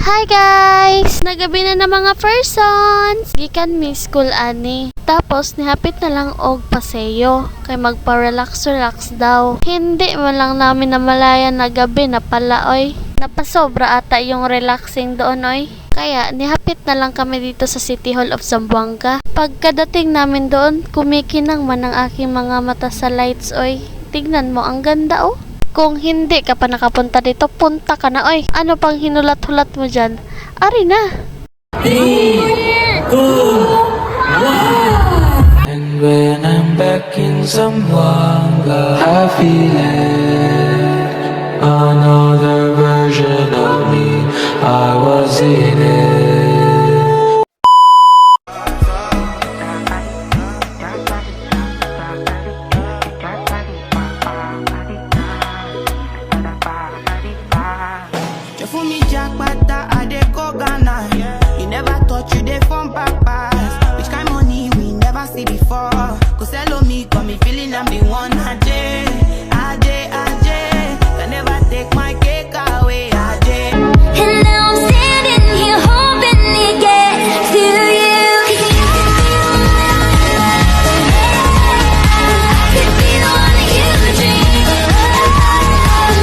Hi guys! Nagabi na mga persons! Gikan mi school ani. Tapos nihapit na lang og paseyo. Kay magpa-relax daw. Hindi man lang namin namalayan na gabi na pala oy. Napasobra ata yung relaxing doon oy. Kaya nihapit na lang kami dito sa City Hall of Zamboanga. Pagkadating namin doon, kumikinang man ang aking mga mata sa lights oy. Tignan mo, ang ganda oh. Kung hindi ka pa nakapunta dito, punta ka na oy. Ano pang hinulat-hulat mo dyan? Ari na! 3, 2, 1. And when I'm back in Zamboanga, I feel it. Another version of me, I was in it. You never thought you dey from papas. Which kind money we never see before. Cause hello me, got me feeling I'm the one. Ajay, can never take my cake away. Ajay. And now I'm standing here hoping to get to you. Could be the one that you dream of.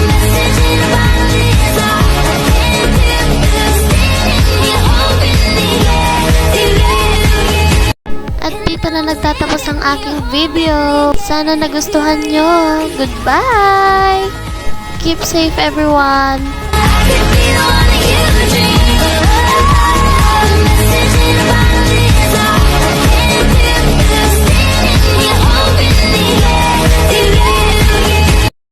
Messaging about this all. Standing here hoping to get to you. At dito na nagtatapos ang aking video. Sana nagustuhan nyo. Goodbye! Keep safe everyone! Could be the one